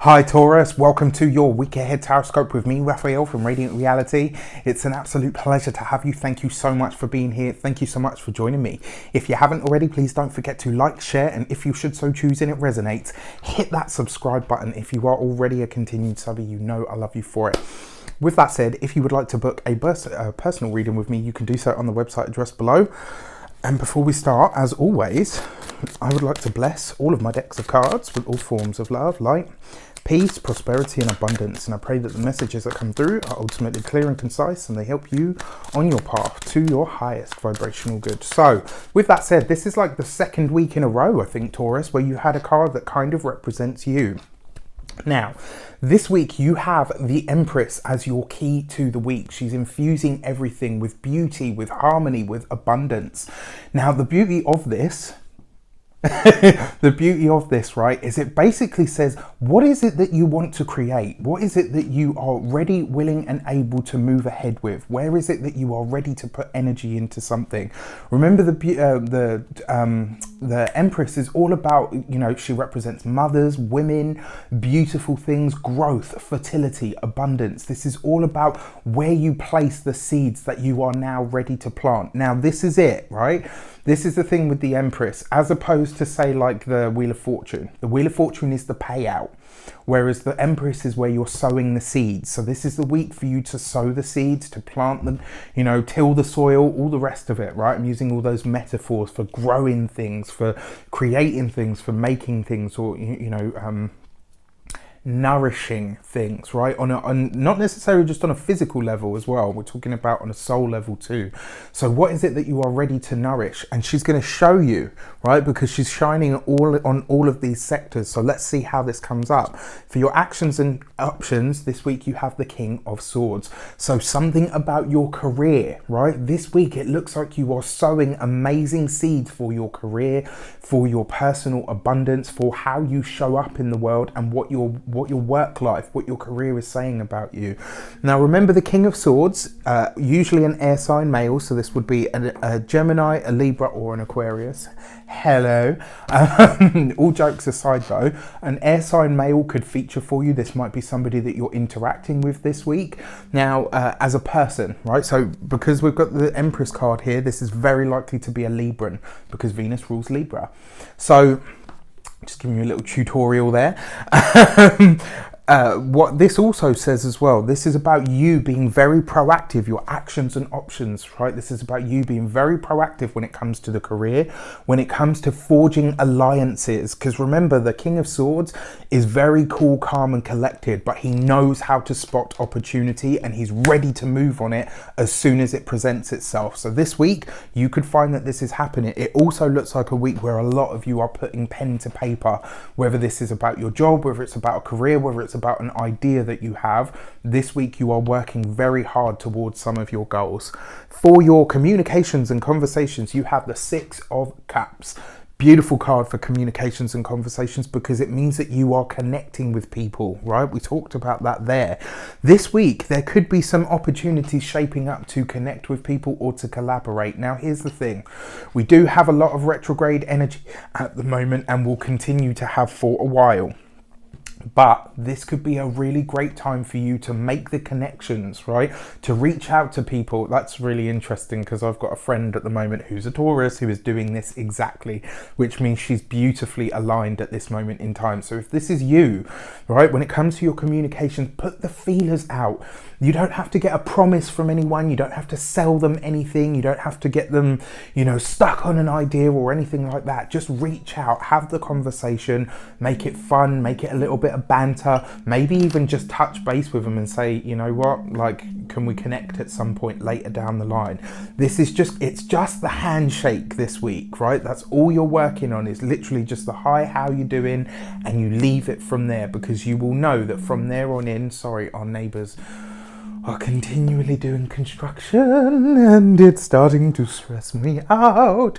Hi Taurus, welcome to your week ahead tarot with me, Raphael from Radiant Reality. It's an absolute pleasure to have you. Thank you so much for being here. Thank you so much for joining me. If you haven't already, please don't forget to like, share, and if you should so choose and it resonates, hit that subscribe button. If you are already a continued subby, you know I love you for it. With that said, if you would like to book a personal reading with me, you can do so on the website address below. And before we start, as always, I would like to bless all of my decks of cards with all forms of love, light, peace, prosperity, and abundance. And I pray that the messages that come through are ultimately clear and concise, and they help you on your path to your highest vibrational good. So, with that said, this is like the second week in a row, I think, Taurus, where you had a card that kind of represents you. Now, this week you have the Empress as your key to the week. She's infusing everything with beauty, with harmony, with abundance. Now, the beauty of this, right, is it basically says, what is it that you want to create? What is it that you are ready, willing, and able to move ahead with? Where is it that you are ready to put energy into something? Remember, the Empress is all about, you know, she represents mothers, women, beautiful things, growth, fertility, abundance. This is all about where you place the seeds that you are now ready to plant. Now, this is it, right? This is the thing with the Empress, as opposed to, say, like the Wheel of Fortune. The Wheel of Fortune is the payout, whereas the Empress is where you're sowing the seeds. So this is the week for you to sow the seeds, to plant them, you know, till the soil, all the rest of it, right? I'm using all those metaphors for growing things, for creating things, for making things, or, you know, nourishing things, right? On not necessarily just on a physical level as well. We're talking about on a soul level too. So what is it that you are ready to nourish? And she's going to show you, right? Because she's shining on all of these sectors. So let's see how this comes up. For your actions and options this week, you have the King of Swords. So something about your career, right? This week it looks like you are sowing amazing seeds for your career, for your personal abundance, for how you show up in the world, and what your work life, what your career is saying about you. Now, remember, the King of Swords, usually an air sign male, so this would be a Gemini, a Libra, or an Aquarius. Hello. All jokes aside though, an air sign male could feature for you. This might be somebody that you're interacting with this week. Now, as a person, right? So because we've got the Empress card here, this is very likely to be a Libran, because Venus rules Libra. So just giving you a little tutorial there. What this also says as well, this is about you being very proactive, your actions and options, right? This is about you being very proactive when it comes to the career, when it comes to forging alliances. Because remember, the King of Swords is very cool, calm, and collected, but he knows how to spot opportunity, and he's ready to move on it as soon as it presents itself. So this week, you could find that this is happening. It also looks like a week where a lot of you are putting pen to paper, whether this is about your job, whether it's about a career, whether it's about an idea that you have. This week you are working very hard towards some of your goals. For your communications and conversations, you have the Six of Cups. Beautiful card for communications and conversations, because it means that you are connecting with people, right? We talked about that there. This week there could be some opportunities shaping up to connect with people or to collaborate. Now, here's the thing, we do have a lot of retrograde energy at the moment, and will continue to have for a while. But this could be a really great time for you to make the connections, right? To reach out to people. That's really interesting, because I've got a friend at the moment who's a Taurus who is doing this exactly, which means she's beautifully aligned at this moment in time. So if this is you, right, when it comes to your communication, put the feelers out. You don't have to get a promise from anyone. You don't have to sell them anything. You don't have to get them, you know, stuck on an idea or anything like that. Just reach out, have the conversation, make it fun, make it a little bit of banter, maybe even just touch base with them and say, you know what, like, can we connect at some point later down the line? This is just, it's just the handshake this week, right? That's all you're working on, is literally just the hi, how you doing, and you leave it from there, because you will know that from there on in, sorry, our neighbours are continually doing construction and it's starting to stress me out.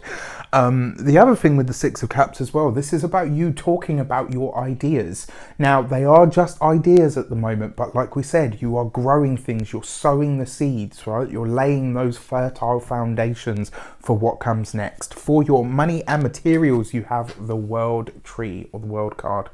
The other thing with the Six of Cups as well, this is about you talking about your ideas. Now, they are just ideas at the moment, but like we said, you are growing things, you're sowing the seeds, right? You're laying those fertile foundations for what comes next. For your money and materials, you have the World Tree, or the World card.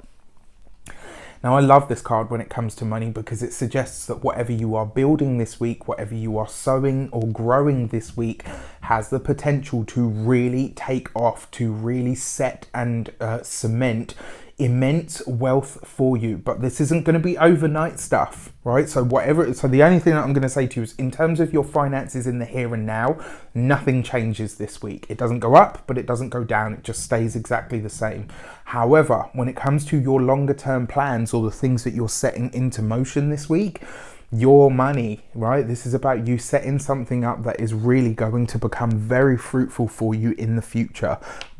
Now, I love this card when it comes to money because it suggests that whatever you are building this week, whatever you are sowing or growing this week, has the potential to really take off, to really set and cement immense wealth for you. But this isn't going to be overnight stuff, right? So the only thing that I'm going to say to you is, in terms of your finances in the here and now, nothing changes this week. It doesn't go up, but it doesn't go down. It just stays exactly the same. However, when it comes to your longer term plans or the things that you're setting into motion this week, your money, right? This is about you setting something up that is really going to become very fruitful for you in the future.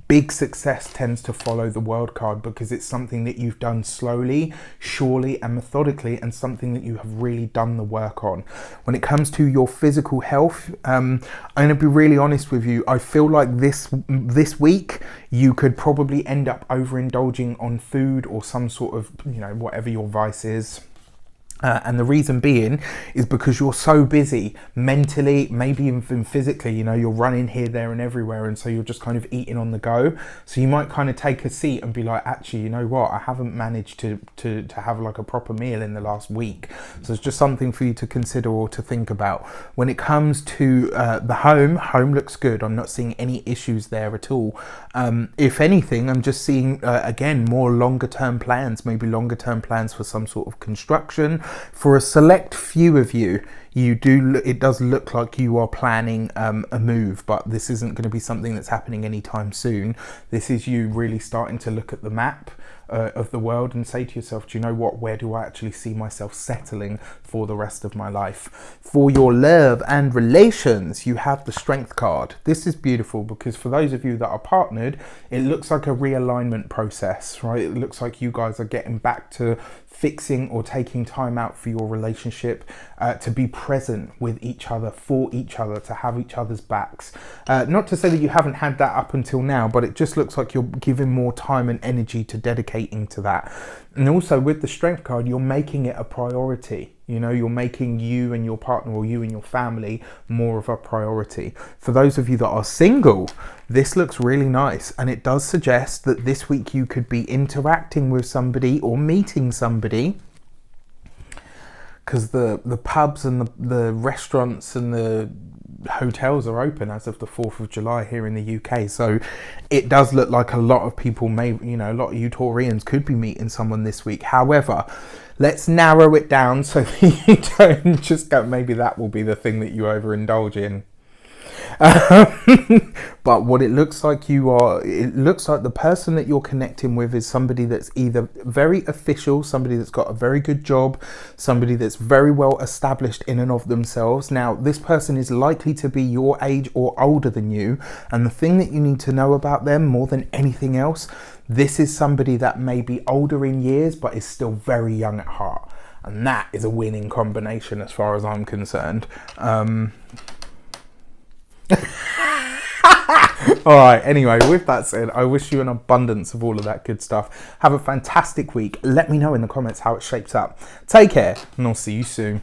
Big success tends to follow the World card because it's something that you've done slowly, surely and methodically, and something that you have really done the work on. When it comes to your physical health, I'm going to be really honest with you. I feel like this week you could probably end up overindulging on food or some sort of, whatever your vice is. And the reason being is because you're so busy mentally, maybe even physically, you're running here, there and everywhere. And so you're just kind of eating on the go. So you might kind of take a seat and be like, actually, you know what? I haven't managed to have like a proper meal in the last week. So it's just something for you to consider or to think about. When it comes to the home looks good. I'm not seeing any issues there at all. If anything, I'm just seeing, again, more longer term plans, maybe longer term plans for some sort of construction. For a select few of you, it does look like you are planning a move, but this isn't going to be something that's happening anytime soon. This is you really starting to look at the map of the world and say to yourself, do you know what, where do I actually see myself settling for the rest of my life? For your love and relations, you have the Strength card. This is beautiful because for those of you that are partnered, it looks like a realignment process, right? It looks like you guys are getting back to fixing or taking time out for your relationship, to be present with each other, for each other, to have each other's backs. Not to say that you haven't had that up until now, but it just looks like you're giving more time and energy to dedicating to that. And also with the Strength card, you're making it a priority. You're making you and your partner or you and your family more of a priority. For those of you that are single, this looks really nice. And it does suggest that this week you could be interacting with somebody or meeting somebody, because the pubs and the restaurants and the hotels are open as of the 4th of July here in the UK. So it does look like a lot of people a lot of you Taurians could be meeting someone this week. However, let's narrow it down so that you don't just go, maybe that will be the thing that you overindulge in. But what it looks like the person that you're connecting with is somebody that's either very official, somebody that's got a very good job, somebody that's very well established in and of themselves. Now, this person is likely to be your age or older than you. And the thing that you need to know about them more than anything else, this is somebody that may be older in years, but is still very young at heart. And that is a winning combination as far as I'm concerned. All right, anyway, with that said, I wish you an abundance of all of that good stuff. Have a fantastic week. Let me know in the comments how it shapes up. Take care, and I'll see you soon.